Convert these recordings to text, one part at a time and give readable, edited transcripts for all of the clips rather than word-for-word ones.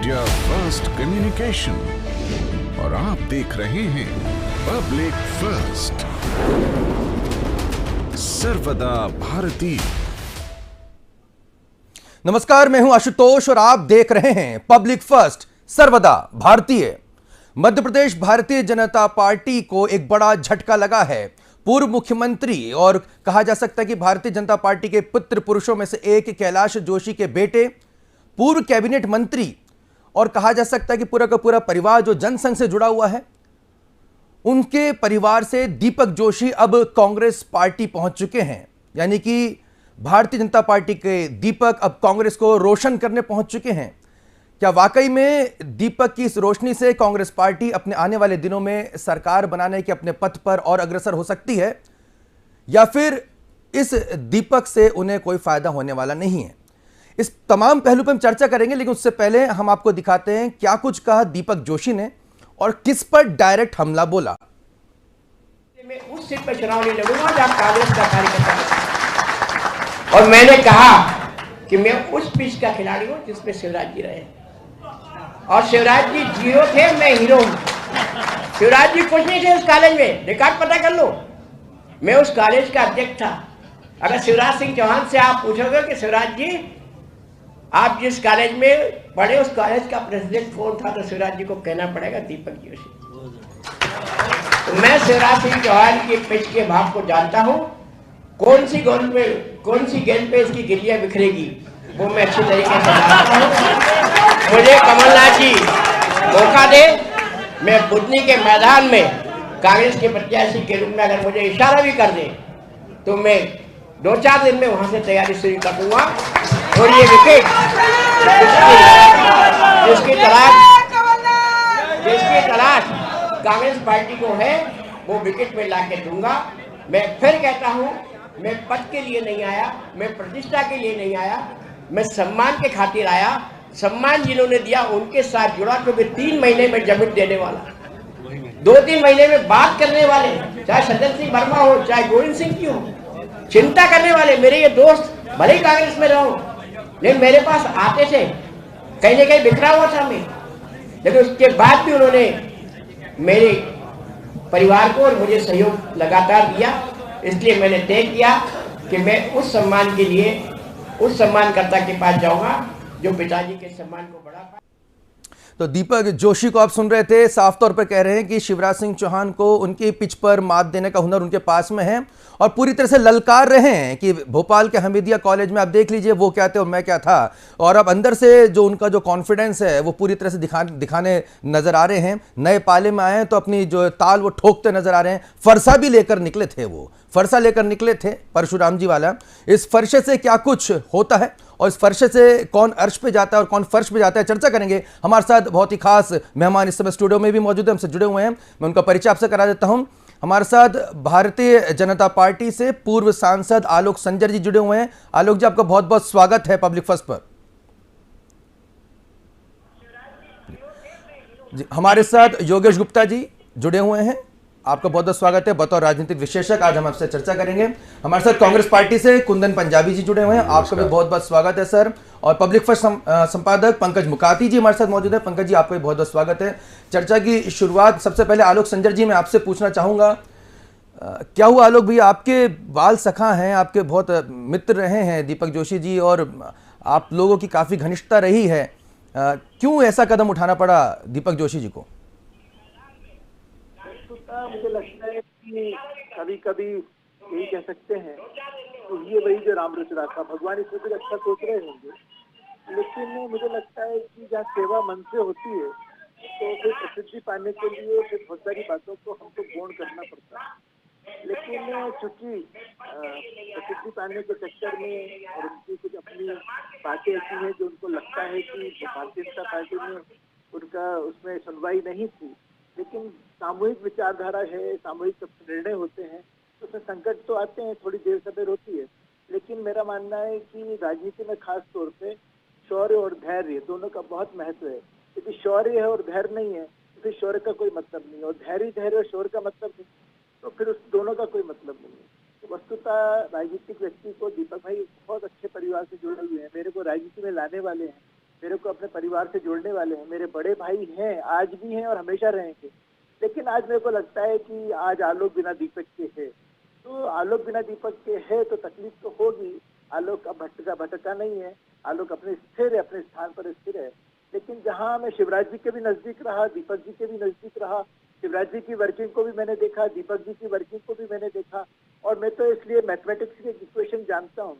India first communication और आप देख रहे हैं पब्लिक फर्स्ट, सर्वदा भारतीय। नमस्कार, मैं हूं आशुतोष और आप देख रहे हैं पब्लिक फर्स्ट, सर्वदा भारतीय। मध्य प्रदेश भारतीय जनता पार्टी को एक बड़ा झटका लगा है। पूर्व मुख्यमंत्री और कहा जा सकता है कि भारतीय जनता पार्टी के पुत्र पुरुषों में से एक कैलाश जोशी के बेटे, पूर्व कैबिनेट मंत्री और कहा जा सकता है कि पूरा का पूरा परिवार जो जनसंघ से जुड़ा हुआ है, उनके परिवार से दीपक जोशी अब कांग्रेस पार्टी पहुंच चुके हैं। यानी कि भारतीय जनता पार्टी के दीपक अब कांग्रेस को रोशन करने पहुंच चुके हैं। क्या वाकई में दीपक की इस रोशनी से कांग्रेस पार्टी अपने आने वाले दिनों में सरकार बनाने के अपने पथ पर और अग्रसर हो सकती है, या फिर इस दीपक से उन्हें कोई फायदा होने वाला नहीं है? इस तमाम पहलू पर हम चर्चा करेंगे, लेकिन उससे पहले हम आपको दिखाते हैं क्या कुछ कहा दीपक जोशी ने और किस पर डायरेक्ट हमला बोला। मैं उस सीट पर चुनाव नहीं लड़ूंगा जहां कांग्रेस का कार्यकर्ता है, और मैंने कहा कि मैं उस पिच का खिलाड़ी हूं जिसमें शिवराज जी रहे, और शिवराज जी जीरो थे, मैं हीरो हूं। शिवराज जी कुछ नहीं थे उस कॉलेज में, रिकॉर्ड पता कर लो। मैं उस कॉलेज का अध्यक्ष था। अगर शिवराज सिंह चौहान से आप पूछोगे कि शिवराज जी आप जिस कॉलेज में पढ़े उस कॉलेज का प्रेसिडेंट कौन था, तो शिवराज जी को कहना पड़ेगा दीपक जोशी। तो मैं शिवराज सिंह चौहान की पिच के भाव को जानता हूं। कौन सी गेंद पे इसकी गिल्लियां बिखरेगी वो मैं अच्छी तरीके से जानता हूं। मुझे कमलनाथ जी मौका दे, मैं बुधनी के मैदान में कांग्रेस के प्रत्याशी के रूप में अगर मुझे इशारा भी कर दे तो मैं 2-4 दिन में वहां से तैयारी शुरू कर दूंगा। और ये विकेट जिसकी तलाश कांग्रेस पार्टी को है वो विकेट में ला के दूंगा। मैं फिर कहता हूं, मैं पद के लिए नहीं आया, मैं प्रतिष्ठा के लिए नहीं आया, मैं सम्मान के खातिर आया। सम्मान जिन्होंने दिया उनके साथ जुड़ा, क्योंकि 3 महीने में जमीन देने वाला, 2-3 महीने में बात करने वाले, चाहे सज्जन सिंह वर्मा हो चाहे गोविंद सिंह की हो, चिंता करने वाले मेरे ये दोस्त भले ही कांग्रेस में रहो, लेकिन मेरे पास आते थे। कहीं ना कहीं बिखरा हुआ था मैं, लेकिन उसके बाद भी उन्होंने मेरे परिवार को और मुझे सहयोग लगातार दिया। इसलिए मैंने तय किया कि मैं उस सम्मान के लिए उस सम्मानकर्ता के पास जाऊंगा जो पिताजी के सम्मान को बढ़ा पाए। तो दीपक जोशी को आप सुन रहे थे, साफ तौर पर कह रहे हैं कि शिवराज सिंह चौहान को उनकी पिच पर मात देने का हुनर उनके पास में है, और पूरी तरह से ललकार रहे हैं कि भोपाल के हमीदिया कॉलेज में आप देख लीजिए वो क्या थे और मैं क्या था। और अब अंदर से जो उनका जो कॉन्फिडेंस है वो पूरी तरह से दिखाने नजर आ रहे हैं। नए पाले में आए हैं तो अपनी जो ताल वो ठोकते नजर आ रहे हैं। फरसा भी लेकर निकले थे, वो फरसा लेकर निकले थे परशुराम जी वाला। इस फरसे से क्या कुछ होता है और इस फरसे से कौन अर्श पे जाता है और कौन फर्श पे जाता है, चर्चा करेंगे। हमारे साथ बहुत ही खास मेहमान इस समय स्टूडियो में भी मौजूद है, हमसे जुड़े हुए हैं। मैं उनका परिचय आपसे करा देता हूं। हमारे साथ भारतीय जनता पार्टी से पूर्व सांसद आलोक संजर जी जुड़े हुए हैं। आलोक जी, आपका बहुत बहुत स्वागत है पब्लिक फर्स्ट पर। जी, हमारे साथ योगेश गुप्ता जी जुड़े हुए हैं, आपका बहुत बहुत स्वागत है। बतौर राजनीतिक विश्लेषक आज हम आपसे चर्चा करेंगे। हमारे साथ कांग्रेस पार्टी से कुंदन पंजाबी जी जुड़े हुए हैं, आपका भी बहुत बहुत स्वागत है सर। और पब्लिक फर्स्ट संपादक पंकज मुकाती जी हमारे साथ मौजूद है। पंकज जी, आपका भी बहुत बहुत स्वागत है। चर्चा की शुरुआत सबसे पहले आलोक संजर जी मैं आपसे पूछना चाहूंगा। क्या हुआ आलोक भैया, आपके बाल सखा हैं, आपके बहुत मित्र रहे हैं दीपक जोशी जी, और आप लोगों की काफी घनिष्ठता रही है, क्यों ऐसा कदम उठाना पड़ा दीपक जोशी जी को? मुझे लगता है कि कभी कभी यही कह सकते हैं तो ये वही जो राम रुचि था, भगवान इसमें कुछ अच्छा सोच रहे होंगे, लेकिन मुझे लगता है कि जहाँ सेवा मन से होती है तो फिर प्रसिद्धि पाने के लिए फिर बहुत सारी बातों को हमको गौण करना पड़ता है। लेकिन चूंकि प्रसिद्धि पाने के चक्कर में और उनकी कुछ अपनी बातें ऐसी हैं जो उनको लगता है कि भारतीय जनता पार्टी में उनका उसमें सुनवाई नहीं थी, लेकिन सामूहिक विचारधारा है, सामूहिक निर्णय होते हैं, तो उसमें संकट तो आते हैं, थोड़ी देर सवेर होती है। लेकिन मेरा मानना है कि राजनीति में खास तौर पे शौर्य और धैर्य दोनों का बहुत महत्व है। क्योंकि शौर्य है और धैर्य नहीं है तो फिर शौर्य का कोई मतलब नहीं, और धैर्य और शौर्य का मतलब नहीं तो फिर उस दोनों का कोई मतलब नहीं है। तो वस्तुतः राजनीतिक व्यक्ति को, दीपक भाई बहुत अच्छे परिवार से जुड़े हुए हैं, मेरे को राजनीति में लाने वाले हैं, मेरे को अपने परिवार से जोड़ने वाले हैं, मेरे बड़े भाई हैं, आज भी हैं और हमेशा रहेंगे। लेकिन आज मेरे को लगता है कि आज आलोक बिना दीपक के है, तो आलोक बिना दीपक के है तो तकलीफ तो होगी। आलोक अब भटका नहीं है, आलोक अपने स्थिर है, अपने स्थान पर स्थिर है। लेकिन जहां मैं शिवराज जी के भी नजदीक रहा, दीपक जी के भी नजदीक रहा, शिवराज जी की वर्किंग को भी मैंने देखा, दीपक जी की वर्किंग को भी मैंने देखा, और मैं तो इसलिए मैथमेटिक्स की इक्वेशन जानता हूँ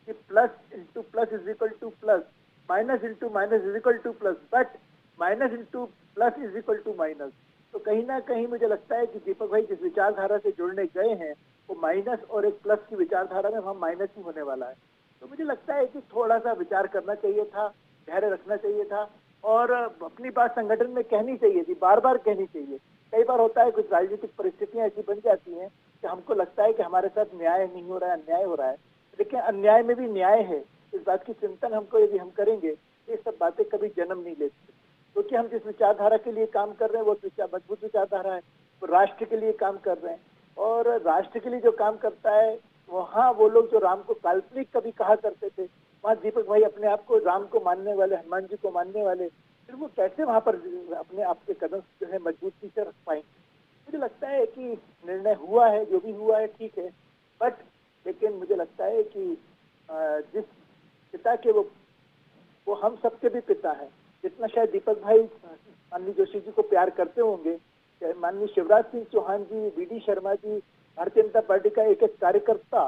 कि plus into plus is equal to plus, minus into minus is equal to plus, but minus into plus is equal to minus. तो कहीं ना कहीं मुझे लगता है कि दीपक भाई जिस विचारधारा से जुड़ने गए हैं वो माइनस और एक प्लस की विचारधारा में हम माइनस ही होने वाला है। तो मुझे लगता है कि थोड़ा सा विचार करना चाहिए था, धैर्य रखना चाहिए था, और अपनी बात संगठन में कहनी चाहिए थी, बार बार कहनी चाहिए। कई बार होता है कुछ राजनीतिक परिस्थितियां ऐसी बन जाती हैं कि हमको लगता है कि हमारे साथ न्याय नहीं हो रहा है, अन्याय हो रहा है, लेकिन अन्याय में भी न्याय है। इस बात की चिंतन हमको यदि हम करेंगे तो ये सब बातें कभी जन्म नहीं लेती, क्योंकि हम जिस विचारधारा के लिए काम कर रहे हैं वो मजबूत विचारधारा है, वो राष्ट्र के लिए काम कर रहे हैं, और राष्ट्र के लिए जो काम करता है वहाँ वो लोग जो राम को काल्पनिक कभी कहा करते थे, वहाँ दीपक भाई अपने आप को राम को मानने वाले, हनुमान जी को मानने वाले, फिर वो कैसे वहाँ पर अपने आप के कदम जो है मजबूती से रख पाएंगे। मुझे लगता है कि निर्णय हुआ है, जो भी हुआ है ठीक है, बट लेकिन मुझे लगता है कि जिस पिता के वो हम सबके भी पिता है, जितना शायद दीपक भाई माननीय जोशी जी को प्यार करते होंगे, माननीय शिवराज सिंह चौहान जी, बीडी शर्मा जी, भारतीय जनता पार्टी का एक एक कार्यकर्ता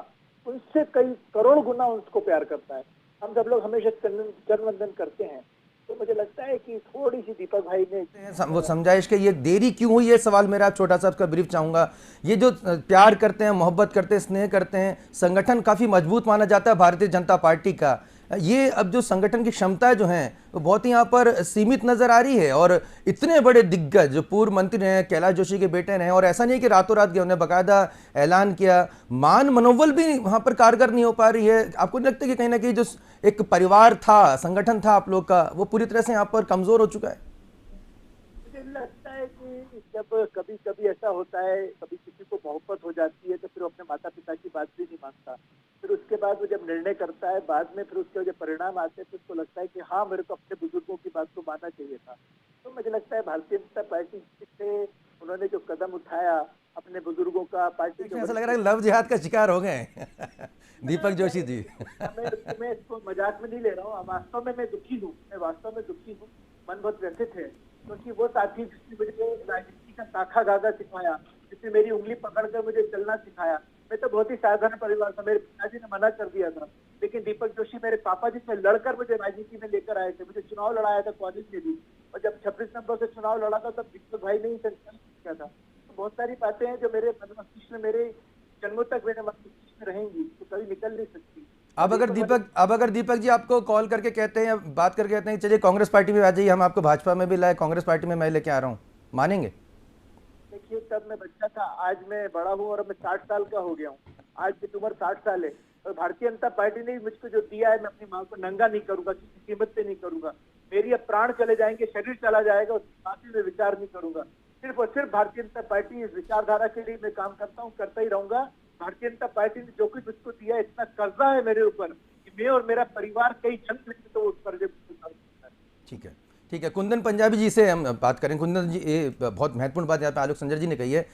उनसे कई करोड़ गुना उसको प्यार करता है। हम सब लोग हमेशा चरण वंदन करते हैं। तो मुझे लगता है कि थोड़ी सी दीपक भाई ने वो समझाइश के ये देरी क्यों हुई, ये सवाल मेरा छोटा सा आपका ब्रीफ चाहूंगा। ये जो प्यार करते हैं, मोहब्बत करते हैं, स्नेह करते हैं, संगठन काफी मजबूत माना जाता है भारतीय जनता पार्टी का, ये अब जो संगठन की क्षमताएं जो हैं वो बहुत ही यहाँ पर सीमित नजर आ रही है। और इतने बड़े दिग्गज जो पूर्व मंत्री हैं, कैलाश जोशी के बेटे हैं, और ऐसा नहीं कि रातों रात गए, उन्हें बाकायदा ऐलान किया, मान मनोबल भी वहाँ पर कारगर नहीं हो पा रही है। आपको नहीं लगता कि कहीं ना कहीं जो एक परिवार था, संगठन था आप लोग का, वो पूरी तरह से यहाँ पर कमजोर हो चुका है? मुझे लगता है कि जब कभी कभी ऐसा होता है, कभी किसी को मोहब्बत हो जाती है तो फिर वो अपने माता पिता की बात भी नहीं मानता, फिर उसके बाद वो जब निर्णय करता है, बाद में फिर उसके जब परिणाम आते हैं तो उसको लगता है कि हाँ मेरे को अपने बुजुर्गों की बात को मानना चाहिए था। तो मुझे लगता है भारतीय जनता पार्टी से उन्होंने जो कदम उठाया अपने बुजुर्गों का, पार्टी ऐसा लग रहा है लव जिहाद का शिकार हो गए दीपक जोशी जी। मैं इसको मजाक में नहीं ले रहा हूँ, वास्तव में मैं दुखी हूँ, मन बहुत व्यथित है, क्योंकि वो साथी जिसने मुझे राजनीति का शाखा गागा सिखाया, जिसने मेरी उंगली पकड़कर मुझे चलना सिखाया। मैं तो बहुत ही साधारण परिवार था, मेरे पिताजी ने मना कर दिया था, लेकिन दीपक जोशी मेरे पापा जी से लड़कर मुझे राजनीति में लेकर आए थे, मुझे चुनाव लड़ाया था कॉलेज में भी, और जब 26 नंबर से चुनाव लड़ा था तब दीपक भाई ने ही संचालित किया था। तो बहुत सारी बातें हैं जो मेरे मस्तिष्क में, मेरे जन्मों तक मेरे मस्तिष्क में रहेंगी, तो कभी निकल नहीं सकती। अब अगर दीपक जी आपको कॉल करके कहते हैं, बात करके कहते हैं चलिए कांग्रेस पार्टी में आ जाइए, हम आपको भाजपा में भी लाए, कांग्रेस पार्टी में मैं लेके आ रहा हूँ, मानेंगे? देखिए तब मैं बच्चा था, आज मैं बड़ा हूँ और मैं 60 साल का हो गया हूँ, आज की उम्र 60 साल है, और भारतीय जनता पार्टी ने मुझको जो दिया है मैं अपनी माँ को नंगा नहीं करूंगा, किसी कीमत पे नहीं करूंगा। मेरी अब प्राण चले जाएंगे, शरीर चला जाएगा, उसके बाद भी मैं विचार नहीं करूंगा। सिर्फ और सिर्फ भारतीय जनता पार्टी इस विचारधारा के लिए मैं काम करता हूँ, करता ही रहूंगा। भारतीय जनता पार्टी ने जो कुछ मुझको दिया, इतना कर्जा है मेरे ऊपर कि मैं और मेरा परिवार कई जन्म लेंगे तो उस कर्जे को। ठीक है, कुंदन पंजाबी जी से हम बात करें। कुंदन जी, ये बहुत महत्वपूर्ण बात यहाँ पे आलोक संजर जी ने कही है।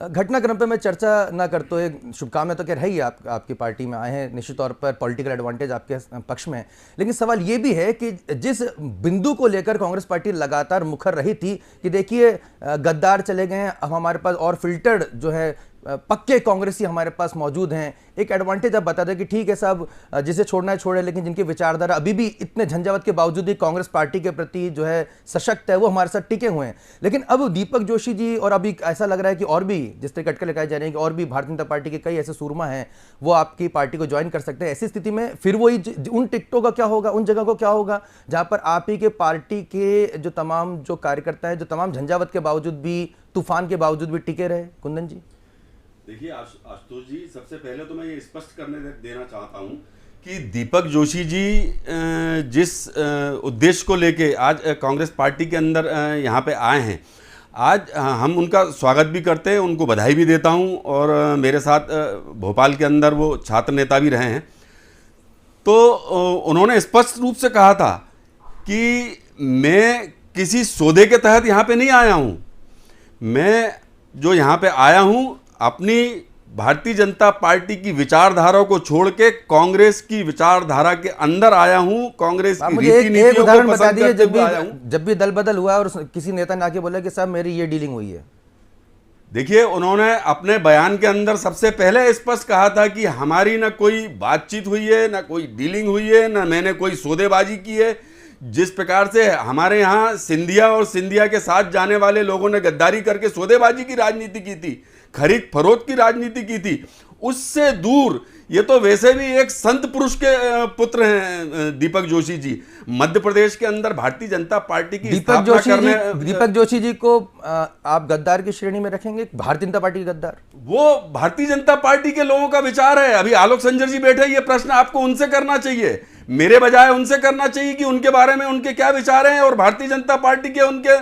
घटनाक्रम पे मैं चर्चा ना करते हुए, शुभकामनाएं तो कह रही है, आपकी पार्टी में आए हैं, निश्चित तौर पर पॉलिटिकल एडवांटेज आपके पक्ष में है, लेकिन सवाल ये भी है कि जिस बिंदु को लेकर कांग्रेस पार्टी लगातार मुखर रही थी कि देखिए गद्दार चले गए हैं, अब हमारे पास और फिल्टर्ड जो है पक्के कांग्रेसी हमारे पास मौजूद हैं, एक एडवांटेज आप बता दें कि ठीक है साहब, जिसे छोड़ना है छोड़े, लेकिन जिनकी विचारधारा अभी भी इतने झंझावत के बावजूद भी कांग्रेस पार्टी के प्रति जो है सशक्त है, वो हमारे साथ टिके हुए हैं। लेकिन अब दीपक जोशी जी, और अभी ऐसा लग रहा है कि और भी, जिस तरह कटके लगाए जा रहे हैं कि और भी भारतीय जनता पार्टी के कई ऐसे सूरमा हैं वो आपकी पार्टी को ज्वाइन कर सकते हैं। ऐसी स्थिति में फिर वही उन टिकटों का क्या होगा, उन जगह को क्या होगा जहां पर आप ही के पार्टी के जो तमाम जो कार्यकर्ता है, जो तमाम झंझावत के बावजूद भी, तूफान के बावजूद भी टिके रहे? कुंदन जी देखिए आशुतोष जी, सबसे पहले तो मैं ये स्पष्ट करने देना चाहता हूं कि दीपक जोशी जी जिस उद्देश्य को लेके आज कांग्रेस पार्टी के अंदर यहाँ पे आए हैं, आज हम उनका स्वागत भी करते हैं, उनको बधाई भी देता हूं, और मेरे साथ भोपाल के अंदर वो छात्र नेता भी रहे हैं। तो उन्होंने स्पष्ट रूप से कहा था कि मैं किसी सौदे के तहत यहाँ पे नहीं आया हूँ। मैं जो यहाँ पे आया हूँ अपनी भारतीय जनता पार्टी की विचारधारा को छोड़ के कांग्रेस की विचारधारा के अंदर आया हूं। कांग्रेस की मुझे रीति एक नीतियों उदाहरण को बता पसंद दीजिए करते हुए आया हूं। जब भी दल बदल हुआ और किसी नेता ने आके बोला कि साहब मेरी ये डीलिंग हुई है। देखिए, उन्होंने अपने बयान के अंदर सबसे पहले स्पष्ट कहा था कि हमारी ना कोई बातचीत हुई है, ना कोई डीलिंग हुई है, ना मैंने कोई सौदेबाजी की है। जिस प्रकार से हमारे यहाँ सिंधिया और सिंधिया के साथ जाने वाले लोगों ने गद्दारी करके सौदेबाजी की राजनीति की थी, खरीद फरोख्त की राजनीति की थी, उससे दूर ये तो वैसे भी एक संत पुरुष के पुत्र हैं दीपक जोशी जी। मध्य प्रदेश के अंदर भारतीय जनता पार्टी की दीपक जोशी जी को आप गद्दार की श्रेणी में रखेंगे? भारतीय जनता पार्टी के गद्दार? वो भारतीय जनता पार्टी के लोगों का विचार है। अभी आलोक संजर जी बैठे, ये प्रश्न आपको उनसे करना चाहिए, मेरे बजाय उनसे करना चाहिए कि उनके बारे में उनके क्या विचार हैं और भारतीय जनता पार्टी के उनके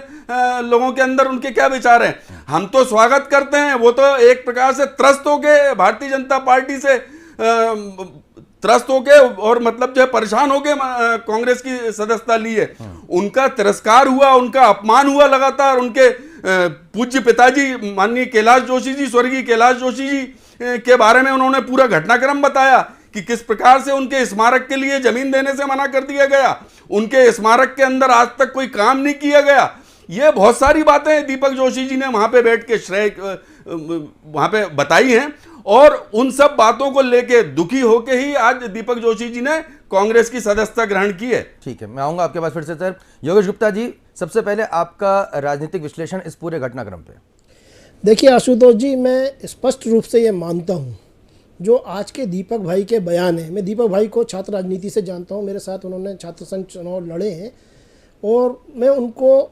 लोगों के अंदर उनके क्या विचार हैं। हम तो स्वागत करते हैं, वो तो एक प्रकार से त्रस्त होके भारतीय जनता पार्टी से त्रस्त होके और मतलब जो है परेशान होके कांग्रेस की सदस्यता ली है। उनका तिरस्कार हुआ, उनका अपमान हुआ लगातार। उनके पूज्य पिताजी माननीय कैलाश जोशी जी, स्वर्गीय कैलाश जोशी जी के बारे में उन्होंने पूरा घटनाक्रम बताया कि किस प्रकार से उनके स्मारक के लिए जमीन देने से मना कर दिया गया, उनके स्मारक के अंदर आज तक कोई काम नहीं किया गया। ये बहुत सारी बातें दीपक जोशी जी ने वहां पे बैठ के श्रेय वहां पे बताई हैं और उन सब बातों को लेके दुखी होके ही आज दीपक जोशी जी ने कांग्रेस की सदस्यता ग्रहण की है। ठीक है, मैं आऊंगा आपके पास फिर से। सर योगेश गुप्ता जी, सबसे पहले आपका राजनीतिक विश्लेषण इस पूरे घटनाक्रम पे। देखिए आशुतोष जी, मैं स्पष्ट रूप से ये मानता हूँ जो आज के दीपक भाई के बयान है। मैं दीपक भाई को छात्र राजनीति से जानता हूँ, मेरे साथ उन्होंने छात्र संघ चुनाव लड़े हैं और मैं उनको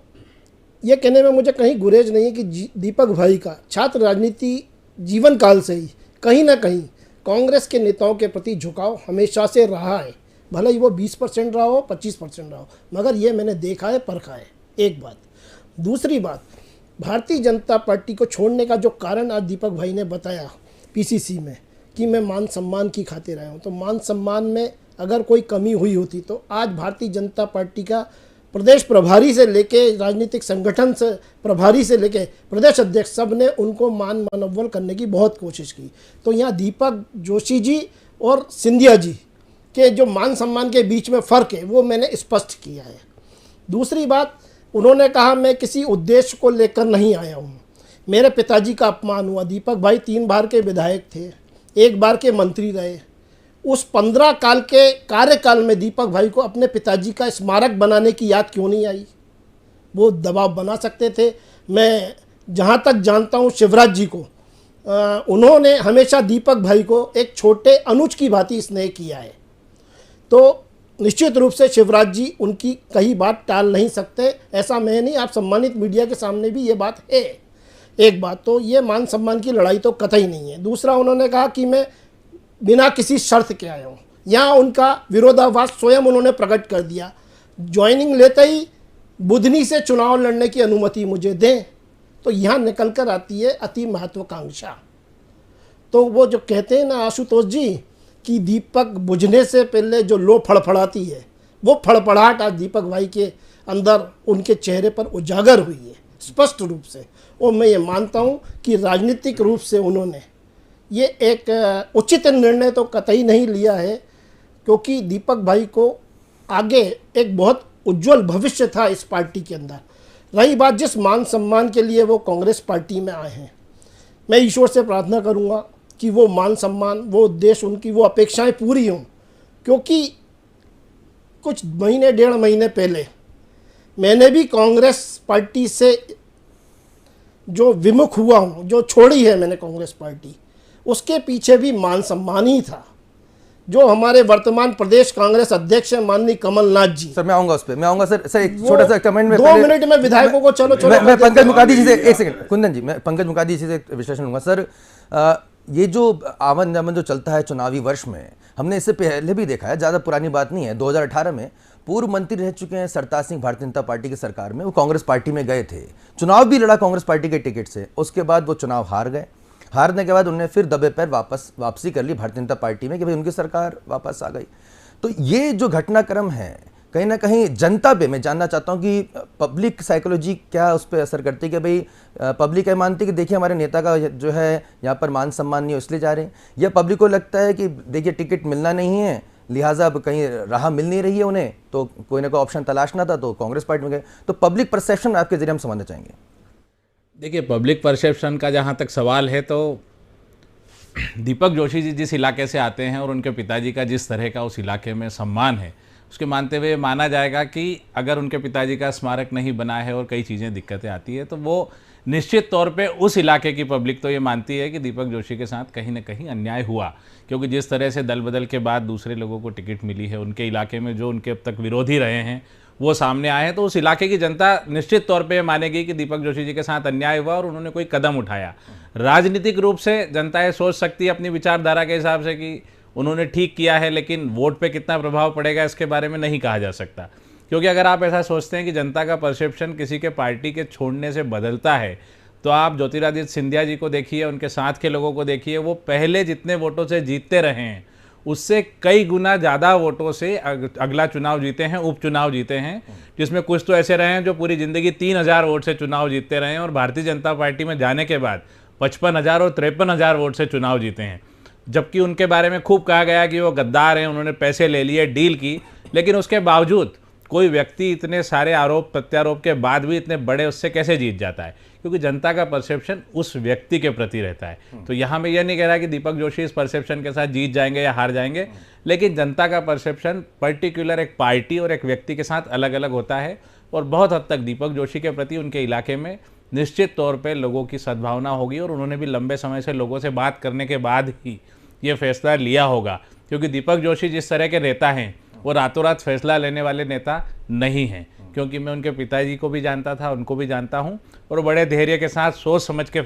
ये कहने में मुझे कहीं गुरेज नहीं है कि दीपक भाई का छात्र राजनीति जीवन काल से ही कहीं ना कहीं कांग्रेस के नेताओं के प्रति झुकाव हमेशा से रहा है। भले ही वो 20% रहा हो, 25% रहा हो, मगर ये मैंने देखा है, परखा है। एक बात। दूसरी बात, भारतीय जनता पार्टी को छोड़ने का जो कारण आज दीपक भाई ने बताया पीसीसी में कि मैं मान सम्मान की खातिर आया हूँ, तो मान सम्मान में अगर कोई कमी हुई होती तो आज भारतीय जनता पार्टी का प्रदेश प्रभारी से लेके राजनीतिक संगठन से प्रभारी से लेके प्रदेश अध्यक्ष सब ने उनको मानवल करने की बहुत कोशिश की। तो यहाँ दीपक जोशी जी और सिंधिया जी के जो मान सम्मान के बीच में फ़र्क है वो मैंने स्पष्ट किया है। दूसरी बात, उन्होंने कहा मैं किसी उद्देश्य को लेकर नहीं आया हूँ, मेरे पिताजी का अपमान हुआ। दीपक भाई 3 बार के विधायक थे, 1 बार के मंत्री रहे। उस 15 काल के कार्यकाल में दीपक भाई को अपने पिताजी का स्मारक बनाने की याद क्यों नहीं आई? वो दबाव बना सकते थे। मैं जहाँ तक जानता हूँ शिवराज जी को उन्होंने हमेशा दीपक भाई को एक छोटे अनुज की भांति स्नेह किया है। तो निश्चित रूप से शिवराज जी उनकी कही बात टाल नहीं सकते, ऐसा मैं नहीं, आप सम्मानित मीडिया के सामने भी ये बात है। एक बात तो ये मान सम्मान की लड़ाई तो कतई नहीं है। दूसरा, उन्होंने कहा कि मैं बिना किसी शर्त के आया हूँ। यहाँ उनका विरोधाभास स्वयं उन्होंने प्रकट कर दिया। ज्वाइनिंग लेते ही बुधनी से चुनाव लड़ने की अनुमति मुझे दें, तो यहाँ निकल कर आती है अति महत्वाकांक्षा। तो वो जो कहते हैं ना आशुतोष जी कि दीपक बुझने से पहले जो लो फड़फड़ाती है, वो फड़फड़ाहट आज दीपक भाई के अंदर उनके चेहरे पर उजागर हुई है स्पष्ट रूप से। और मैं ये मानता हूँ कि राजनीतिक रूप से उन्होंने ये एक उचित निर्णय तो कतई नहीं लिया है, क्योंकि दीपक भाई को आगे एक बहुत उज्जवल भविष्य था इस पार्टी के अंदर। रही बात जिस मान सम्मान के लिए वो कांग्रेस पार्टी में आए हैं, मैं ईश्वर से प्रार्थना करूंगा कि वो मान सम्मान, वो उद्देश्य, उनकी वो अपेक्षाएं पूरी हों। क्योंकि कुछ महीने 1.5 महीने पहले मैंने भी कांग्रेस पार्टी से जो विमुख हुआ हूँ, जो छोड़ी है मैंने कांग्रेस पार्टी, उसके पीछे भी मान सम्मान ही था। जो हमारे वर्तमान प्रदेश कांग्रेस अध्यक्ष हैं माननीय कमलनाथ जी। सर मैं आऊंगा उस पर, मैं आऊंगा सर एक छोटा सा कमेंट में 2 मिनट में विधायकों को चलो मैं पंकज मुकादी जी से एक सेकंड, कुंदन जी, मैं पंकज मुकादी जी से विश्लेषण लूंगा। सर ये जो आमन जामन जो चलता है चुनावी वर्ष में, हमने इससे पहले भी देखा है, ज़्यादा पुरानी बात नहीं है। 2018 में पूर्व मंत्री रह चुके हैं सरताज सिंह भारतीय जनता पार्टी की सरकार में, वो कांग्रेस पार्टी में गए थे, चुनाव भी लड़ा कांग्रेस पार्टी के टिकट से, उसके बाद वो चुनाव हार गए। हारने के बाद उन्होंने फिर दबे पैर वापसी कर ली भारतीय जनता पार्टी में कि भाई उनकी सरकार वापस आ गई। तो ये जो घटनाक्रम है, कहीं ना कहीं जनता पे मैं जानना चाहता हूं कि पब्लिक साइकोलॉजी क्या उस पर असर करती है कि भाई पब्लिक है मानती है कि देखिए हमारे नेता का जो है यहाँ पर मान सम्मान नहीं है इसलिए जा रहे हैं, या पब्लिक को लगता है कि देखिए टिकट मिलना नहीं है लिहाजा अब कहीं राह मिल नहीं रही है उन्हें, तो कोई ना कोई ऑप्शन तलाशना था तो कांग्रेस पार्टी में गए। तो पब्लिक परसेप्शन आपके जरिए हम समझना चाहेंगे। देखिए, पब्लिक परसेप्शन का जहाँ तक सवाल है तो दीपक जोशी जी जिस इलाके से आते हैं और उनके पिताजी का जिस तरह का उस इलाके में सम्मान है, उसके मानते हुए माना जाएगा कि अगर उनके पिताजी का स्मारक नहीं बना है और कई चीज़ें दिक्कतें आती है तो वो निश्चित तौर पे उस इलाके की पब्लिक तो ये मानती है कि दीपक जोशी के साथ कहीं ना कहीं अन्याय हुआ, क्योंकि जिस तरह से दल बदल के बाद दूसरे लोगों को टिकट मिली है, उनके इलाके में जो उनके अब तक विरोधी रहे हैं वो सामने आए हैं, तो उस इलाके की जनता निश्चित तौर पे मानेगी कि दीपक जोशी जी के साथ अन्याय हुआ और उन्होंने कोई कदम उठाया। राजनीतिक रूप से जनता ये सोच सकती है अपनी विचारधारा के हिसाब से कि उन्होंने ठीक किया है, लेकिन वोट पे कितना प्रभाव पड़ेगा इसके बारे में नहीं कहा जा सकता, क्योंकि अगर आप ऐसा सोचते हैं कि जनता का परसेप्शन किसी के पार्टी के छोड़ने से बदलता है, तो आप ज्योतिरादित्य सिंधिया जी को देखिए, उनके साथ के लोगों को देखिए, वो पहले जितने वोटों से जीतते रहे हैं उससे कई गुना ज़्यादा वोटों से अगला चुनाव जीते हैं, उपचुनाव जीते हैं, जिसमें कुछ तो ऐसे रहे हैं जो पूरी ज़िंदगी 3000 वोट से चुनाव जीतते रहे हैं और भारतीय जनता पार्टी में जाने के बाद 55,000 और 53,000 वोट से चुनाव जीते हैं। जबकि उनके बारे में खूब कहा गया कि वो गद्दार हैं, उन्होंने पैसे ले लिए, डील की, लेकिन उसके बावजूद कोई व्यक्ति इतने सारे आरोप प्रत्यारोप के बाद भी इतने बड़े उससे कैसे जीत जाता है, क्योंकि जनता का परसेप्शन उस व्यक्ति के प्रति रहता है। तो यहाँ मैं ये नहीं कह रहा कि दीपक जोशी इस परसेप्शन के साथ जीत जाएंगे या हार जाएंगे, लेकिन जनता का परसेप्शन पर्टिकुलर एक पार्टी और एक व्यक्ति के साथ अलग अलग होता है, और बहुत हद तक दीपक जोशी के प्रति उनके इलाके में निश्चित तौर पर लोगों की सद्भावना होगी, और उन्होंने भी लंबे समय से लोगों से बात करने के बाद ही ये फैसला लिया होगा, क्योंकि दीपक जोशी जिस तरह के नेता हैं वो रातों रात फैसला लेने वाले नेता नहीं हैं, क्योंकि मैं उनके पिताजी को भी जानता था, उनको भी जानता हूं, और बड़े धैर्य के साथ सोच समझ के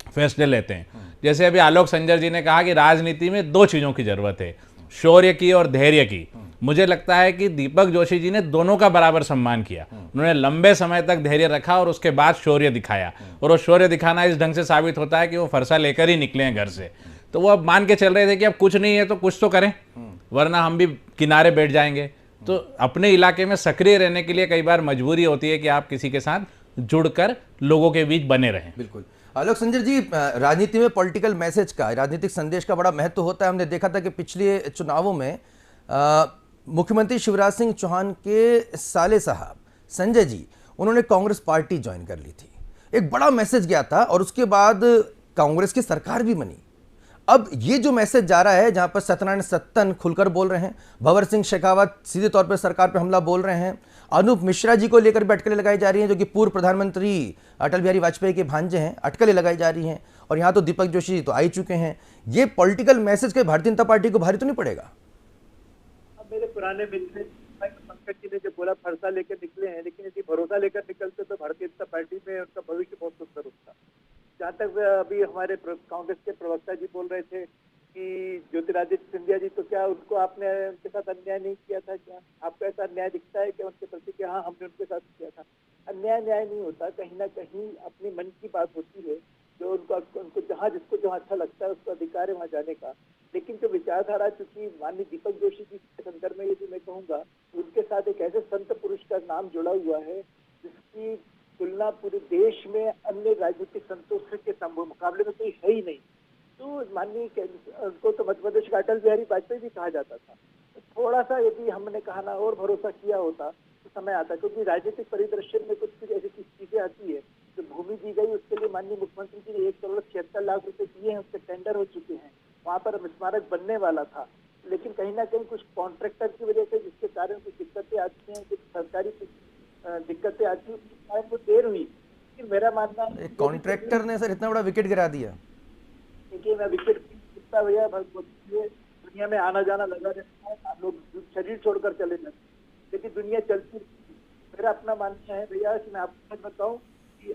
फैसले लेते हैं। जैसे अभी आलोक संजर जी ने कहा कि राजनीति में 2 चीज़ों की ज़रूरत है, शौर्य की और धैर्य की। मुझे लगता है कि दीपक जोशी जी ने दोनों का बराबर सम्मान किया। उन्होंने लंबे समय तक धैर्य रखा और उसके बाद शौर्य दिखाया, और वो शौर्य दिखाना इस ढंग से साबित होता है कि वो फरसा लेकर ही निकले हैं घर से। तो वो अब मान के चल रहे थे कि अब कुछ नहीं है तो कुछ तो करें, वरना हम भी किनारे बैठ जाएंगे। तो अपने इलाके में सक्रिय रहने के लिए कई बार मजबूरी होती है कि आप किसी के साथ जुड़कर लोगों के बीच बने रहें। बिल्कुल। आलोक संजर जी, राजनीति में पॉलिटिकल मैसेज का, राजनीतिक संदेश का बड़ा महत्व होता है। हमने देखा था कि पिछले चुनावों में मुख्यमंत्री शिवराज सिंह चौहान के साले साहब संजय जी, उन्होंने कांग्रेस पार्टी ज्वाइन कर ली थी, एक बड़ा मैसेज गया था, और उसके बाद कांग्रेस की सरकार भी बनी। अब ये जो मैसेज जा रहा है, जहां पर सत्यनारायण सत्तन खुलकर बोल रहे हैं, भंवर सिंह शेखावत सीधे तौर पर सरकार पर हमला बोल रहे हैं, अनूप मिश्रा जी को लेकर भी अटकलें लगाई जा रही हैं, जो कि पूर्व प्रधानमंत्री अटल बिहारी वाजपेयी के भांजे हैं, अटकलें लगाई जा रही हैं, और यहाँ तो दीपक जोशी तो आ ही चुके हैं। ये पॉलिटिकल मैसेज के भारतीय जनता पार्टी को भारी तो नहीं पड़ेगा? मेरे पुराने मित्र पंकज जी ने जो बोला फरसा लेकर निकले हैं, लेकिन यदि भरोसा लेकर निकलते तो भारतीय जनता पार्टी में उनका भविष्य बहुत सुंदर होता। जहाँ तक अभी हमारे कांग्रेस के प्रवक्ता जी बोल रहे थे कि ज्योतिरादित्य सिंधिया जी, तो क्या उनको आपने उनके साथ अन्याय नहीं किया था? क्या आपको ऐसा अन्याय दिखता है कि उनके प्रति? कि हाँ, हमने उनके साथ किया था। अन्याय न्याय नहीं होता, कहीं ना कहीं अपनी मन की बात होती है, जो उनको जहाँ जिसको जहाँ अच्छा लगता है उसका अधिकार है वहाँ जाने का। लेकिन जो विचारधारा, चूंकि माननीय दीपक जोशी जी के संदर्भ में यदि मैं कहूँगा, उनके साथ एक ऐसे संत पुरुष का नाम जुड़ा हुआ है जिसकी तुलना पूरे देश में अन्य राजनीतिक संतों के मुकाबले में कोई है ही नहीं। तो माननीय उनको तो मध्य प्रदेश का अटल बिहारी वाजपेयी भी कहा जाता था। तो थोड़ा सा यदि हमने कहा ना और भरोसा किया होता तो समय आता, क्योंकि राजनीतिक परिदृश्य में कुछ ऐसी चीजें आती है। जो भूमि दी गई उसके लिए माननीय मुख्यमंत्री जी ने 1,76,00,000 रुपए दिए हैं, उसके टेंडर हो चुके हैं, वहाँ पर स्मारक बनने वाला था। लेकिन कहीं ना कहीं कुछ कॉन्ट्रैक्टर की वजह से, जिसके कारण कुछ दिक्कतें आती हैं, कुछ सरकारी दिक्कतें आती हैं, वो देर हुई। लेकिन मेरा मानना है कॉन्ट्रैक्टर ने सर इतना बड़ा विकेट गिरा दिया। देखिए, मैं विकेट कितना भैया दुनिया में आना जाना लगा रहता है, लोग शरीर छोड़कर चले जाते, लेकिन दुनिया चलती। मेरा अपना मानना है भैया कि मैं आपको सच बताऊं कि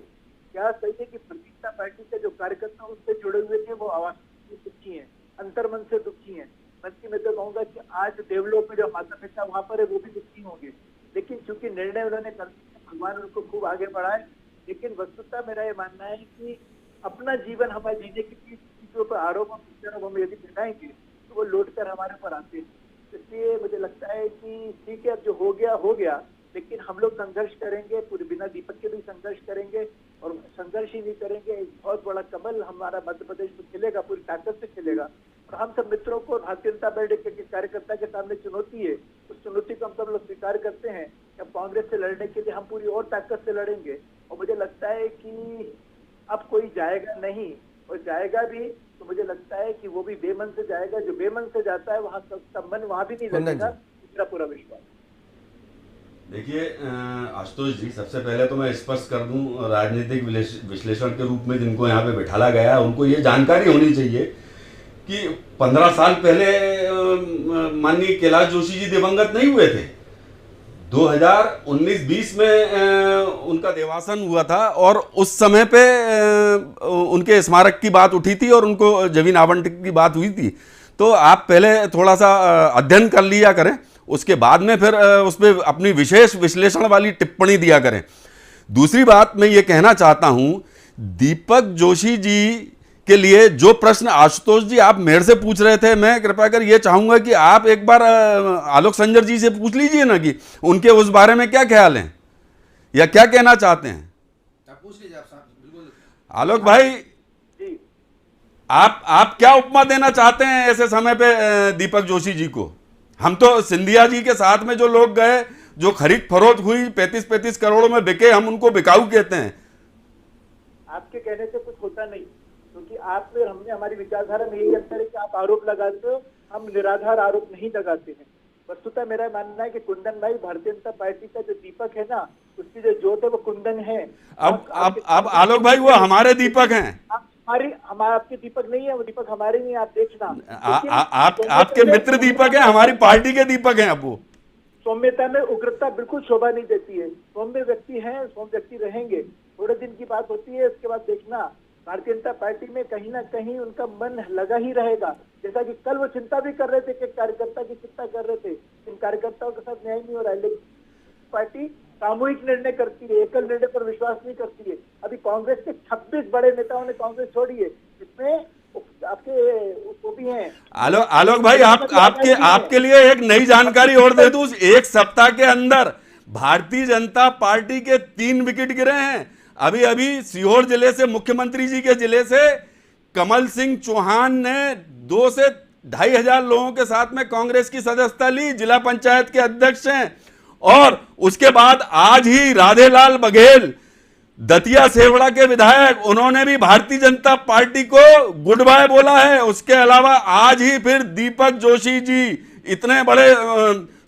क्या सही है कि भारतीय जनता पार्टी के जो कार्यकर्ता उनसे जुड़े हुए थे वो आवाज दुखी हैं, अंतर्मन से दुखी हैं। बल्कि मैं तो कहूँगा कि आज देवलोक में जो माता पिता वहाँ पर है वो भी दुखी होंगे, लेकिन चूंकि निर्णय उन्होंने कर दिया, भगवान उनको खूब आगे बढ़ाए। लेकिन वस्तुतः मेरा ये मानना है कि अपना जीवन हमारे जीने की चीजों पर आरोप हम यदि लगाएंगे तो वो लौट कर हमारे ऊपर आते हैं। इसलिए मुझे लगता है कि ठीक है, अब जो हो गया, लेकिन हम लोग संघर्ष करेंगे, पूरे बिना दीपक के भी संघर्ष करेंगे, और संघर्ष ही नहीं करेंगे एक बहुत बड़ा कमल हमारा मध्य प्रदेश में खिलेगा, पूरी ताकत से खिलेगा। और हम सब मित्रों को भारतीय जनता पार्टी के कार्यकर्ता के सामने चुनौती है, उस चुनौती को हम सब लोग स्वीकार करते हैं। अब कांग्रेस से लड़ने के लिए हम पूरी और ताकत से लड़ेंगे, और मुझे लगता है कि अब कोई जाएगा नहीं, और जाएगा भी तो मुझे लगता है कि वो भी बेमन से जाएगा। जो बेमन से जाता है वहां सब मन वहां भी नहीं लगेगा, मेरा पूरा विश्वास। देखिए आशुतोष जी, सबसे पहले तो मैं स्पष्ट कर दूं, राजनीतिक विश्लेषण के रूप में जिनको यहाँ पे बिठाला गया है उनको ये जानकारी होनी चाहिए कि 15 साल पहले माननीय कैलाश जोशी जी दिवंगत नहीं हुए थे। 2019-20 में उनका देवासन हुआ था, और उस समय पे उनके स्मारक की बात उठी थी और उनको जमीन आवंटन की बात हुई थी। तो आप पहले थोड़ा सा अध्ययन कर लिया करें, उसके बाद में फिर उस पर अपनी विशेष विश्लेषण वाली टिप्पणी दिया करें। दूसरी बात मैं ये कहना चाहता हूं, दीपक जोशी जी के लिए जो प्रश्न आशुतोष जी आप मेरे से पूछ रहे थे, मैं कृपया कर ये चाहूंगा कि आप एक बार आलोक संजर जी से पूछ लीजिए ना कि उनके उस बारे में क्या ख्याल हैं या क्या कहना चाहते हैं। पूछ लीजिए आप साहब, बिल्कुल। आलोक भाई, आप क्या उपमा देना चाहते हैं ऐसे समय पे दीपक जोशी जी को? हम तो सिंधिया जी के साथ में जो लोग गए, जो खरीद फरोख्त हुई 35-35 करोड़ में बिके, हम उनको बिकाऊ कहते हैं। आपके कहने से कुछ होता नहीं, क्योंकि आप में हमने हमारी विचारधारा में यही अंतर है कि आप आरोप लगाते हो, हम निराधार आरोप नहीं लगाते हैं। वस्तुतः मेरा मानना है कि कुंदन भाई भारतीय जनता पार्टी का जो दीपक है ना, उसकी जो जोत है वो कुंदन है। अब आलोक भाई वो हमारे दीपक हैं। हमारे आपके दीपक नहीं है, वो दीपक हमारे नहीं है, आप देखना। आपके मित्र दीपक हैं, हमारी पार्टी के दीपक हैं। अब वो सौम्यता में उग्रता बिल्कुल शोभा नहीं देती है। सौम्य व्यक्ति हैं, सौम्य व्यक्ति रहेंगे। थोड़े दिन की बात होती है, उसके बाद देखना भारतीय जनता पार्टी में कहीं ना कहीं उनका मन लगा ही रहेगा। जैसा कि कल वो चिंता भी कर रहे थे कि कार्यकर्ता की चिंता कर रहे थे, इन कार्यकर्ताओं के साथ न्याय नहीं हो रहा है। लेकिन पार्टी सामूहिक निर्णय करती है, एकल निर्णय पर विश्वास नहीं करती है। अभी कांग्रेस के 26 बड़े नेताओं ने कांग्रेस छोड़ी है, जिसमें आपके वो भी हैं। आलोक भाई, आपके लिए एक नई जानकारी और दे दूं, एक सप्ताह के अंदर भारतीय जनता पार्टी के 3 विकेट गिरे हैं। अभी सीहोर जिले से, मुख्यमंत्री जी के जिले से कमल सिंह चौहान ने 2 से 2,500 हजार लोगों के साथ में कांग्रेस की सदस्यता ली, जिला पंचायत के अध्यक्ष हैं। और उसके बाद आज ही राधेलाल बघेल, दतिया सेवड़ा के विधायक, उन्होंने भी भारतीय जनता पार्टी को गुड बाय बोला है। उसके अलावा आज ही फिर दीपक जोशी जी, इतने बड़े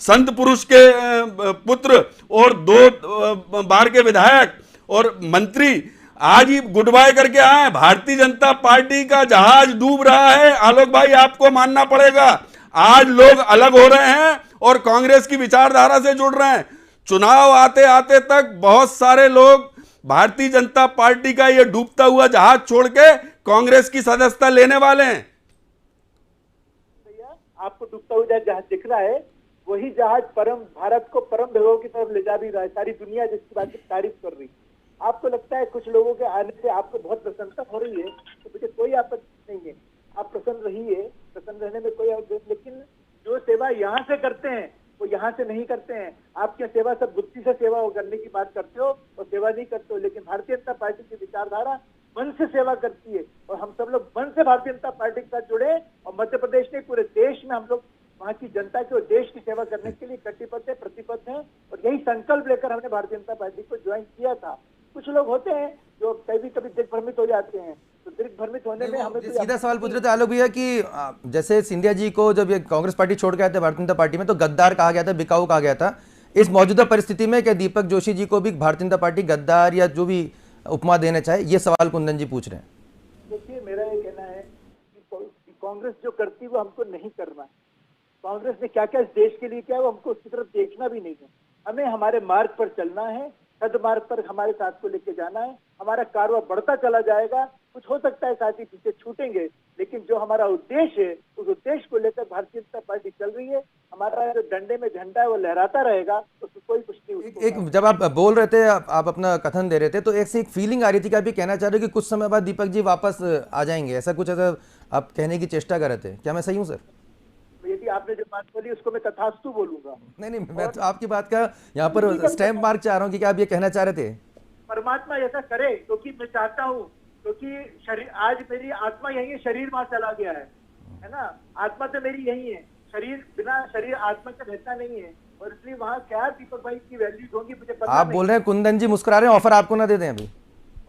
संत पुरुष के पुत्र और 2 बार के विधायक और मंत्री, आज ही गुड बाय करके आए। भारतीय जनता पार्टी का जहाज डूब रहा है। आलोक भाई, आपको मानना पड़ेगा, आज लोग अलग हो रहे हैं और कांग्रेस की विचारधारा से जुड़ रहे हैं। चुनाव आते आते तक बहुत सारे लोग भारतीय जनता पार्टी का ये डूबता हुआ जहाज छोड़ के कांग्रेस की सदस्यता लेने वाले हैं। आपको डूबता हुआ जहाज दिख रहा है, वही जहाज भारत को परम वैभव की तरफ ले जा भी रहा है। सारी दुनिया जिसकी बात की तारीफ कर रही। आपको लगता है कुछ लोगों के आने से आपको बहुत प्रसन्नता हो रही है, तो मुझे कोई आपत्ति नहीं है, आप प्रसन्न रहिए, प्रसन्न रहने में कोई आपत्ति। लेकिन जो सेवा यहाँ से करते हैं वो यहाँ से नहीं करते हैं। आपकी सेवा सब बुद्धि से सेवा करने की बात करते हो और सेवा नहीं करते हो। लेकिन भारतीय जनता पार्टी की विचारधारा मन से सेवा करती है, और हम सब लोग मन से भारतीय जनता पार्टी के साथ जुड़े, और मध्य प्रदेश ने पूरे देश में हम लोग वहाँ की जनता की और देश की सेवा करने के लिए कटिबद्ध है, प्रतिबद्ध है। और यही संकल्प लेकर हमने भारतीय जनता पार्टी को ज्वाइन किया था। कुछ लोग होते हैं जो कभी दिग्भ्रमित हो जाते हैं, तो दिग्भ्रमित होने में हमें सीधा सवाल पूछ रहे थे आलोक भैया कि जैसे सिंधिया जी को जब ये कांग्रेस पार्टी छोड़ के आए थे भारतीय जनता पार्टी में, तो गद्दार कहा गया था, बिकाऊ कहा गया था। इस मौजूदा परिस्थिति में क्या दीपक जोशी जी को भी भारतीय जनता पार्टी गद्दार या जो भी उपमा देना चाहे, ये सवाल कुंदन जी पूछ रहे हैं? देखिए, मेरा ये कहना है कि कांग्रेस जो करती वो हमको नहीं करना। कांग्रेस ने क्या क्या इस देश के लिए किया वो हमको उसकी तरफ देखना भी नहीं है। हमें हमारे मार्ग पर चलना है, सदमार्ग पर हमारे साथ को लेके जाना है। हमारा कारवां बढ़ता चला जाएगा। कुछ हो सकता है साथी पीछे छूटेंगे, लेकिन जो हमारा उद्देश्य है उस उद्देश्य को लेकर भारतीय जनता पार्टी चल रही है। हमारा जो डंडे में झंडा है वो लहराता रहेगा, उसको कोई कुछ नहीं। एक जब आप बोल रहे थे, आप अपना कथन दे रहे थे, तो एक फीलिंग आ रही थी कि आप भी कहना चाह रहे हो कि कुछ समय बाद दीपक जी वापस आ जाएंगे, ऐसा कुछ आप कहने की चेष्टा कर रहे थे। क्या मैं सही हूँ सर? यदि आपने जो बात बोली उसको मैं तथास्तु बोलूंगा। नहीं, मैं तो आपकी बात का यहाँ पर स्टैम्प मार्क चाह रहा हूँ कि क्या आप ये कहना चाह रहे थे? परमात्मा ऐसा करे क्योंकि मैं चाहता हूँ, क्योंकि शरीर, आज मेरी आत्मा यही है, शरीर वहां चला गया है ना, आत्मा तो मेरी यही है, शरीर बिना शरीर आत्मा का रहता नहीं है, और इसलिए वहाँ क्या दीपक भाई की वैल्यूज होंगी मुझे पता आप बोल रहे हैं कुंदन जी मुस्कुरा रहे हैं, ऑफर आपको ना दे दें अभी?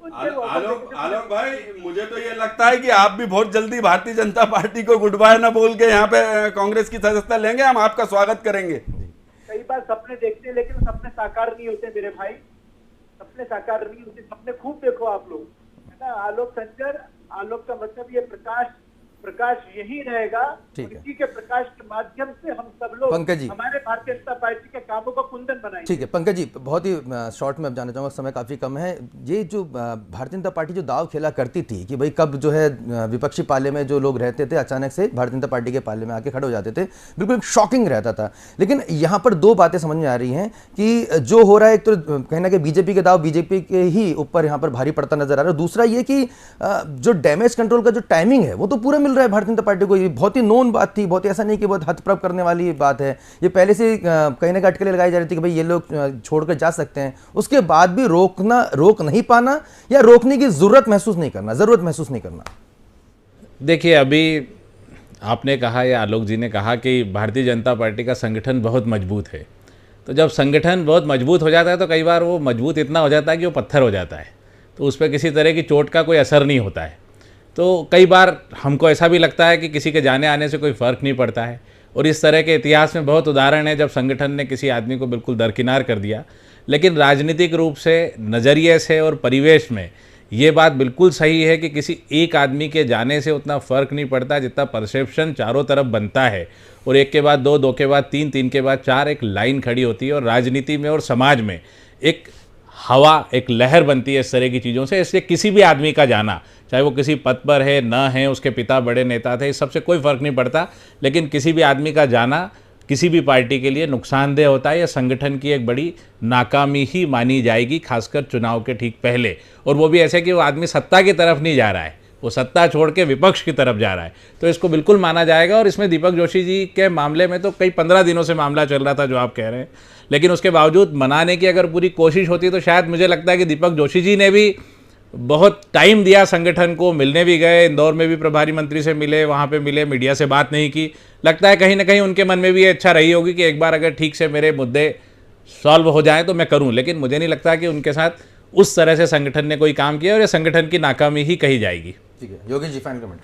आलोक भाई, मुझे तो ये लगता है कि आप भी बहुत जल्दी भारतीय जनता पार्टी को गुड बाय ना बोल के यहाँ पे कांग्रेस की सदस्यता लेंगे, हम आपका स्वागत करेंगे। कई बार सपने देखते हैं लेकिन सपने साकार नहीं होते मेरे भाई, सपने साकार नहीं होते, सपने खूब देखो आप लोग, है ना। आलोक संजर, आलोक का मतलब ये प्रकाश, प्रकाश यही रहेगा, इसी के प्रकाश के माध्यम से हम सब लोग पंकज जी हमारे भारतीय जनता पार्टी के कामों को कुंदन बनाएंगे। ठीक है पंकज जी, बहुत ही शॉर्ट में अब जाना चाहूँगा, समय काफ़ी कम है। ये जो भारतीय जनता पार्टी जो दाव खेला करती थी कि भाई कब जो है विपक्षी पाले में जो लोग रहते थे अचानक से भारतीय जनता पार्टी के पाले में आके खड़े हो जाते थे, बिल्कुल शॉकिंग रहता था। लेकिन यहाँ पर दो बातें समझ में आ रही हैं कि जो हो रहा है, एक तो कहीं ना कहीं बीजेपी के दाव बीजेपी के ही ऊपर यहाँ पर भारी पड़ता नजर आ रहा है, दूसरा ये कि जो डैमेज कंट्रोल का जो टाइमिंग है वो तो पूरा मिल रहा है भारतीय जनता पार्टी को। ये बहुत ही नोन बात थी, बहुत ही ऐसा नहीं कि बहुत हथप्रभ करने वाली बात है, ये पहले से कहीं ना कहीं अटकलें लगाई जा रही थी कि भाई ये लोग छोड़कर जा सकते हैं, उसके बाद भी रोक नहीं पाना या रोकने की जरूरत महसूस नहीं करना। देखिए, अभी आपने कहा या आलोक जी ने कहा कि भारतीय जनता पार्टी का संगठन बहुत मजबूत है, तो जब संगठन बहुत मजबूत हो जाता है तो कई बार वो मजबूत इतना हो जाता है कि वो पत्थर हो जाता है, तो उस पर किसी तरह की चोट का कोई असर नहीं होता है। तो कई बार हमको ऐसा भी लगता है कि किसी के जाने आने से कोई फ़र्क नहीं पड़ता है, और इस तरह के इतिहास में बहुत उदाहरण है जब संगठन ने किसी आदमी को बिल्कुल दरकिनार कर दिया। लेकिन राजनीतिक रूप से, नज़रिए से और परिवेश में ये बात बिल्कुल सही है कि किसी एक आदमी के जाने से उतना फ़र्क नहीं पड़ता जितना परसेप्शन चारों तरफ बनता है, और एक के बाद दो, दो के बाद तीन, तीन के बाद चार, एक लाइन खड़ी होती है, और राजनीति में और समाज में एक हवा, एक लहर बनती है इस तरह की चीज़ों से। इसलिए किसी भी आदमी का जाना, चाहे वो किसी पद पर है न है, उसके पिता बड़े नेता थे, इस सबसे कोई फ़र्क नहीं पड़ता, लेकिन किसी भी आदमी का जाना किसी भी पार्टी के लिए नुकसानदेह होता है, या संगठन की एक बड़ी नाकामी ही मानी जाएगी, खासकर चुनाव के ठीक पहले। और वो भी ऐसे कि वो आदमी सत्ता की तरफ नहीं जा रहा है, वो सत्ता छोड़ के विपक्ष की तरफ जा रहा है, तो इसको बिल्कुल माना जाएगा। और इसमें दीपक जोशी जी के मामले में तो कई 15 दिनों से मामला चल रहा था जो आप कह रहे हैं, लेकिन उसके बावजूद मनाने की अगर पूरी कोशिश होती तो शायद मुझे लगता है कि दीपक जोशी जी ने भी बहुत टाइम दिया संगठन को, मिलने भी गए, इंदौर में भी प्रभारी मंत्री से मिले, वहाँ पे मिले, मीडिया से बात नहीं की। लगता है कहीं ना कहीं उनके मन में भी ये इच्छा रही होगी कि एक बार अगर ठीक से मेरे मुद्दे सॉल्व हो जाएं तो मैं करूं, लेकिन मुझे नहीं लगता कि उनके साथ उस तरह से संगठन ने कोई काम किया, और ये संगठन की नाकामी ही कही जाएगी। ठीक है, योगेश जी फाइनल कमेंट।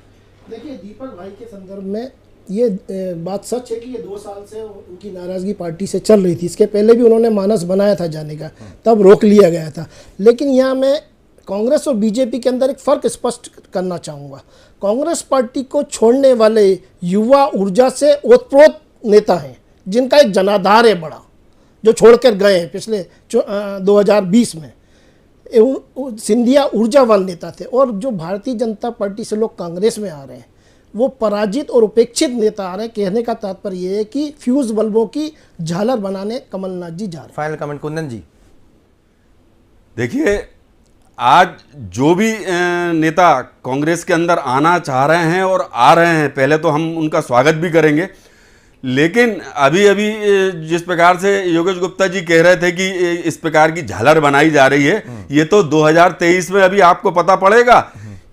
देखिए, दीपक भाई के संदर्भ में ये बात सच है कि ये 2 साल से उनकी नाराज़गी पार्टी से चल रही थी। इसके पहले भी उन्होंने मानस बनाया था जाने का, तब रोक लिया गया था। लेकिन यहाँ मैं कांग्रेस और बीजेपी के अंदर एक फ़र्क स्पष्ट करना चाहूँगा। कांग्रेस पार्टी को छोड़ने वाले युवा ऊर्जा से ओतप्रोत नेता हैं, जिनका एक जनाधार है बड़ा, जो छोड़कर गए हैं पिछले 2020 में। सिंधिया ऊर्जावान नेता थे, और जो भारतीय जनता पार्टी से लोग कांग्रेस में आ रहे हैं वो पराजित और उपेक्षित नेता आ रहे हैं। कहने का तात्पर्य ये है कि फ्यूज बल्बों की झालर बनाने कमलनाथ जी जा रहे हैं। फाइनल कमेंट कुंदन जी। देखिए, आज जो भी नेता कांग्रेस के अंदर आना चाह रहे हैं और आ रहे हैं, पहले तो हम उनका स्वागत भी करेंगे, लेकिन अभी अभी जिस प्रकार से योगेश गुप्ता जी कह रहे थे कि इस प्रकार की झालर बनाई जा रही है, ये तो 2023 में अभी आपको पता पड़ेगा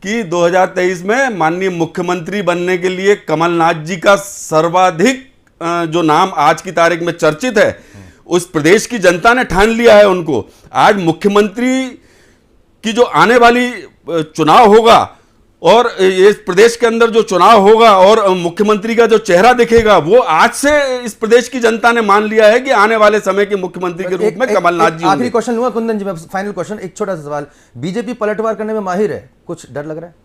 कि 2023 में माननीय मुख्यमंत्री बनने के लिए कमलनाथ जी का सर्वाधिक जो नाम आज की तारीख में चर्चित है, उस प्रदेश की जनता ने ठान लिया है उनको। आज मुख्यमंत्री की जो आने वाली चुनाव होगा, और इस प्रदेश के अंदर जो चुनाव होगा और मुख्यमंत्री का जो चेहरा दिखेगा, वो आज से इस प्रदेश की जनता ने मान लिया है कि आने वाले समय के मुख्यमंत्री के रूप में कमलनाथ जी। आखिरी क्वेश्चन लूंगा कुंदन जी, मैं फाइनल क्वेश्चन, एक छोटा सा सवाल। बीजेपी पलटवार करने में माहिर है, कुछ डर लग रहा है?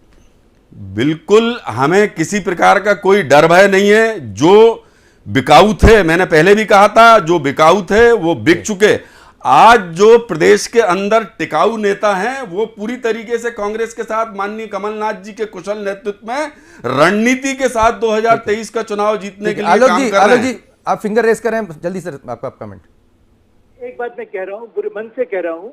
बिल्कुल, हमें किसी प्रकार का कोई डर भय नहीं है। जो बिकाऊ थे, मैंने पहले भी कहा था, जो बिकाऊ थे वो बिक चुके। आज जो प्रदेश के अंदर टिकाऊ नेता हैं वो पूरी तरीके से कांग्रेस के साथ माननीय कमलनाथ जी के कुशल नेतृत्व में रणनीति के साथ 2023 का चुनाव जीतने के लिए काम कर रहे हैं। आलोक जी, आप फिंगर रेस करें जल्दी से, आपका कमेंट। एक बात मैं कह रहा हूँ, बुरे मन से कह रहा हूँ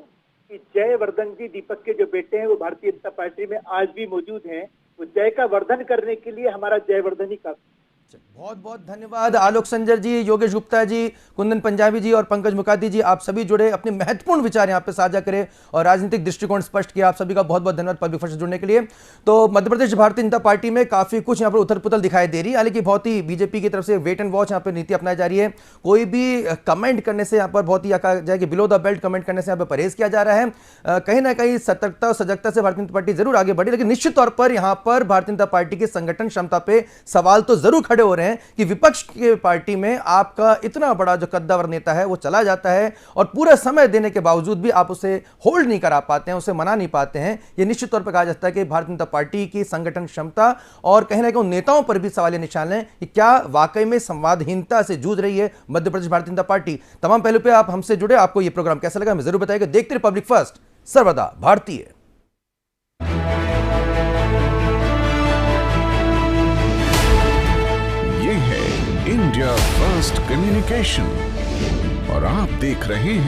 कि जयवर्धन जी, दीपक के जो बेटे हैं, वो भारतीय जनता पार्टी में आज भी मौजूद हैं। वो जय का वर्धन करने के लिए हमारा जयवर्धन ही काफी। बहुत बहुत धन्यवाद आलोक संजर जी, योगेश गुप्ता जी, कुंदन पंजाबी जी और पंकज मुकाती जी, आप सभी जुड़े, अपने महत्वपूर्ण विचार यहां पे साझा करें और राजनीतिक दृष्टिकोण स्पष्ट किया। आप सभी का बहुत बहुत धन्यवाद पब्लिक फर्स्ट से जुड़ने के लिए। तो मध्य प्रदेश भारतीय जनता पार्टी में काफी कुछ यहां पर उथल पुथल दिखाई दे रही है, हालांकि बहुत ही बीजेपी की तरफ से वेट एंड वॉच यहां पर नीति अपनाई जा रही है। कोई भी कमेंट करने से यहां पर बहुत ही कहा जाए कि बिलो द बेल्ट कमेंट करने से यहां पर परहेज किया जा रहा है। कहीं ना कहीं सतर्कता और सजगता से भारतीय जनता पार्टी जरूर आगे बढ़ी, लेकिन निश्चित तौर पर यहां पर भारतीय जनता पार्टी की संगठन क्षमता पे सवाल तो जरूर खड़े हो रहे हैं कि विपक्ष के पार्टी में आपका इतना बड़ा जो कद्दावर नेता है वो चला जाता है और पूरा समय देने के बावजूद भी आप उसे होल्ड नहीं करा पाते हैं, उसे मना नहीं पाते हैं। यह निश्चित तौर पर कहा जाता है कि भारतीय जनता पार्टी की संगठन क्षमता और कहीं ना कहीं उन नेताओं पर भी सवाल निशान है कि क्या वाकई में संवादहीनता से जूझ रही है मध्य प्रदेश भारतीय जनता पार्टी। तमाम पहलू पे आप हमसे जुड़े, आपको यह प्रोग्राम कैसा लगा हमें जरूर बताइएगा। देखते रहिए पब्लिक फर्स्ट, सर्वदा भारतीय। ये है इंडिया फर्स्ट कम्युनिकेशन और आप देख रहे हैं